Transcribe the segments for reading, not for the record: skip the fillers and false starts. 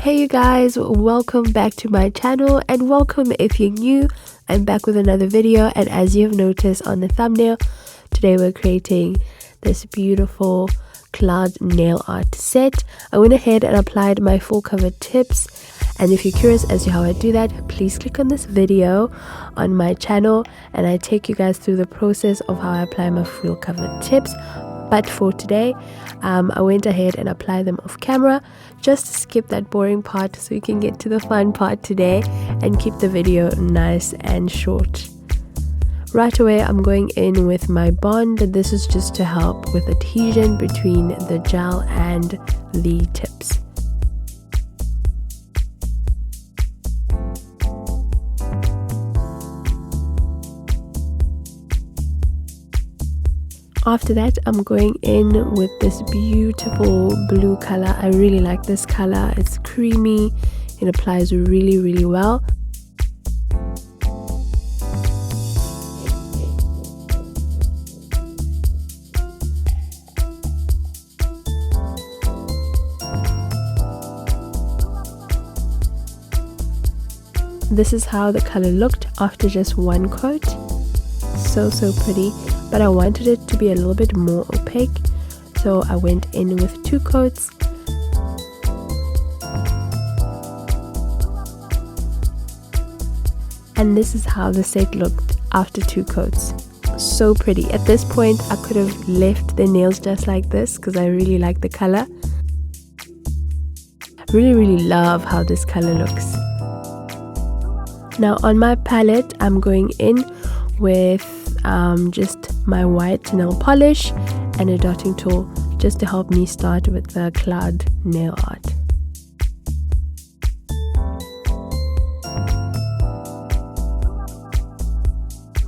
Hey you guys, welcome back to my channel and welcome if you're new. I'm back with another video, and as you have noticed on the thumbnail, today we're creating this beautiful cloud nail art set. I went ahead and applied my full cover tips, and if you're curious as to how I do that, please click on this video on my channel and I take you guys through the process of how I apply my full cover tips. But for today, I went ahead and applied them off camera just to skip that boring part so you can get to the fun part today and keep the video nice and short. Right away, I'm going in with my bond. This is just to help with adhesion between the gel and the tips. After that, I'm going in with this beautiful blue color. I really like this color. It's creamy. It applies really well. This is how the color looked after just one coat. So pretty. But I wanted it to be a little bit more opaque, so I went in with 2 coats. And this is how the set looked after 2 coats. So pretty. At this point, I could have left the nails just like this because I really like the color. Really love how this color looks. Now on my palette, I'm going in with just my white nail polish and a dotting tool just to help me start with the cloud nail art.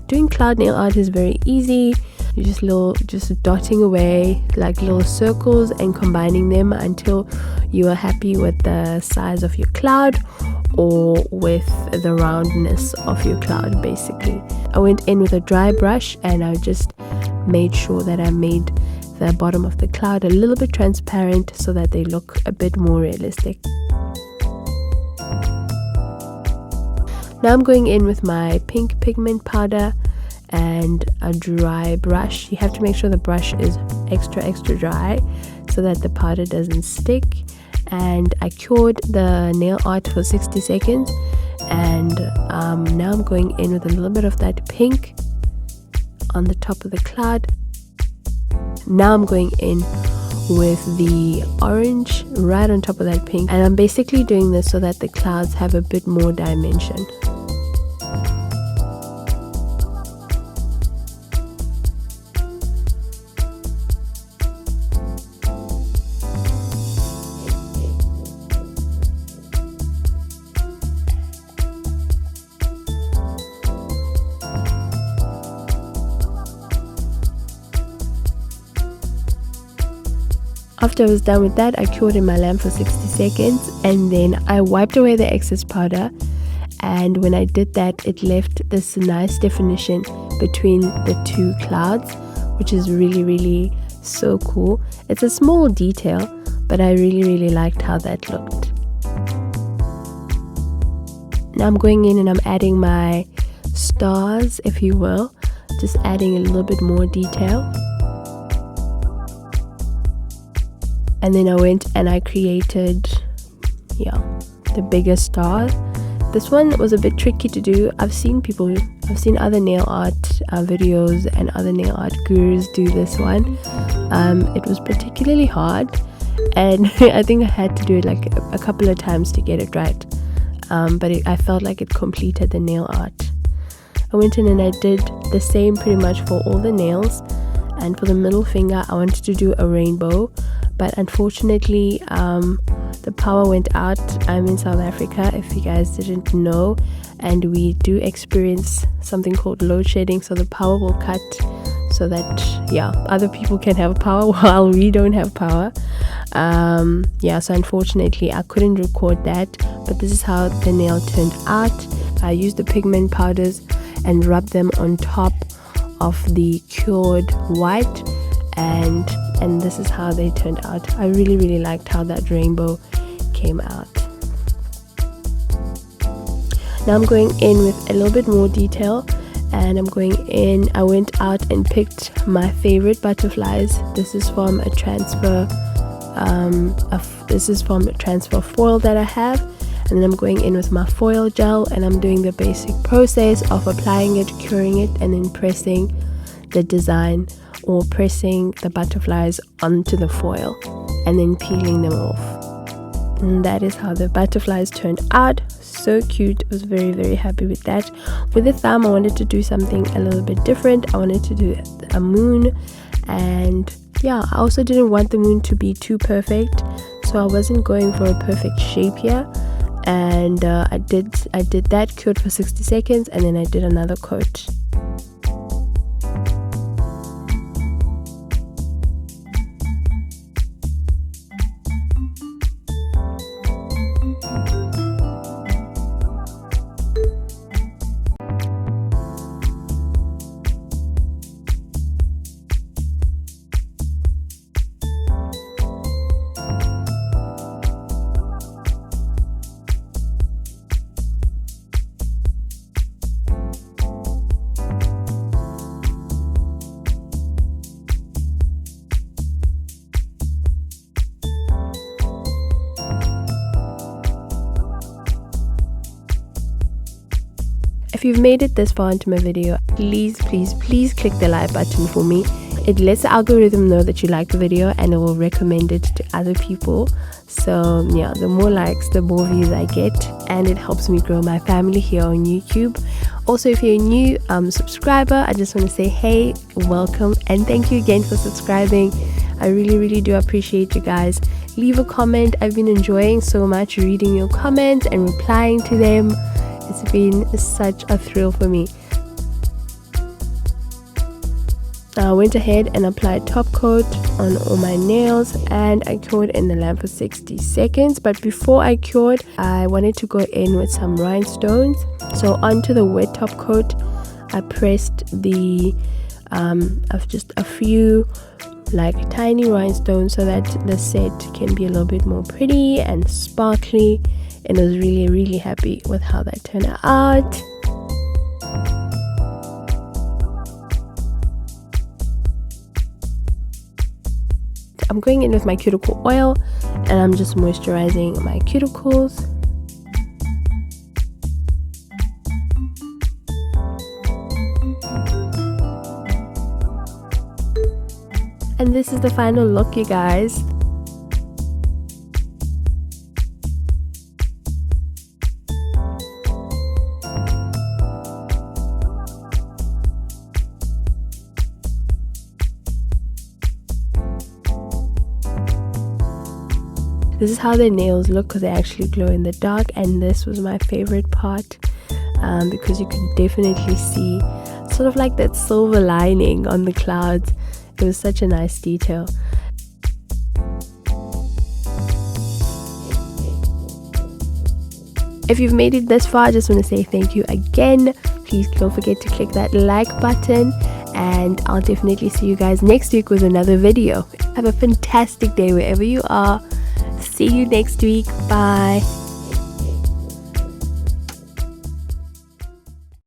Doing cloud nail art is very easy. You're just dotting away like little circles and combining them until you are happy with the size of your cloud or with the roundness of your cloud. Basically, I went in with a dry brush and I just made sure that I made the bottom of the cloud a little bit transparent so that they look a bit more realistic. Now I'm going in with my pink pigment powder and a dry brush. You have to make sure the brush is extra dry so that the powder doesn't stick. And I cured the nail art for 60 seconds, and now I'm going in with a little bit of that pink on the top of the cloud. Now I'm going in with the orange right on top of that pink, and I'm basically doing this so that the clouds have a bit more dimension. After I was done with that, I cured in my lamp for 60 seconds and then I wiped away the excess powder, and when I did that, it left this nice definition between the 2 clouds, which is really so cool. It's a small detail, but I really liked how that looked. Now I'm going in and I'm adding my stars, if you will, just adding a little bit more detail. And then I went and I created, the bigger star. This one was a bit tricky to do. I've seen other nail art videos and other nail art gurus do this one. It was particularly hard, and I think I had to do it like a couple of times to get it right. But I felt like it completed the nail art. I went in and I did the same pretty much for all the nails, and for the middle finger I wanted to do a rainbow. But unfortunately, the power went out. I'm in South Africa, if you guys didn't know, and we do experience something called load shedding, so the power will cut so that other people can have power while we don't have power. So unfortunately I couldn't record that, but this is how the nail turned out. I used the pigment powders and rubbed them on top of the cured white, and this is how they turned out. I really liked how that rainbow came out. Now I'm going in with a little bit more detail, and I'm going in. I went out and picked my favorite butterflies. This is from a transfer foil that I have, and then I'm going in with my foil gel, and I'm doing the basic process of applying it, curing it, and then pressing the design or pressing the butterflies onto the foil and then peeling them off. And that is how the butterflies turned out. So cute. I was very, very happy with that. With the thumb, I wanted to do something a little bit different. I wanted to do a moon, and yeah, I also didn't want the moon to be too perfect, so I wasn't going for a perfect shape here. And I did that, cured for 60 seconds, and then I did another coat. If you've made it this far into my video, please click the like button for me. It lets the algorithm know that you like the video, and it will recommend it to other people. So yeah, the more likes, the more views I get, and it helps me grow my family here on YouTube. Also, if you're a new subscriber, I just want to say hey, welcome, and thank you again for subscribing. I really do appreciate you guys. Leave a comment. I've been enjoying so much reading your comments and replying to them. It's been such a thrill for me. I went ahead and applied top coat on all my nails, and I cured in the lamp for 60 seconds. But before I cured, I wanted to go in with some rhinestones. So onto the wet top coat, I pressed of just a few like tiny rhinestones so that the set can be a little bit more pretty and sparkly. And I was really happy with how that turned out. I'm going in with my cuticle oil, and I'm just moisturizing my cuticles. And this is the final look, you guys. This is how their nails look, because they actually glow in the dark, and this was my favorite part because you could definitely see sort of like that silver lining on the clouds. It was such a nice detail. If you've made it this far, I just want to say thank you again. Please don't forget to click that like button, and I'll definitely see you guys next week with another video. Have a fantastic day wherever you are. See you next week. Bye.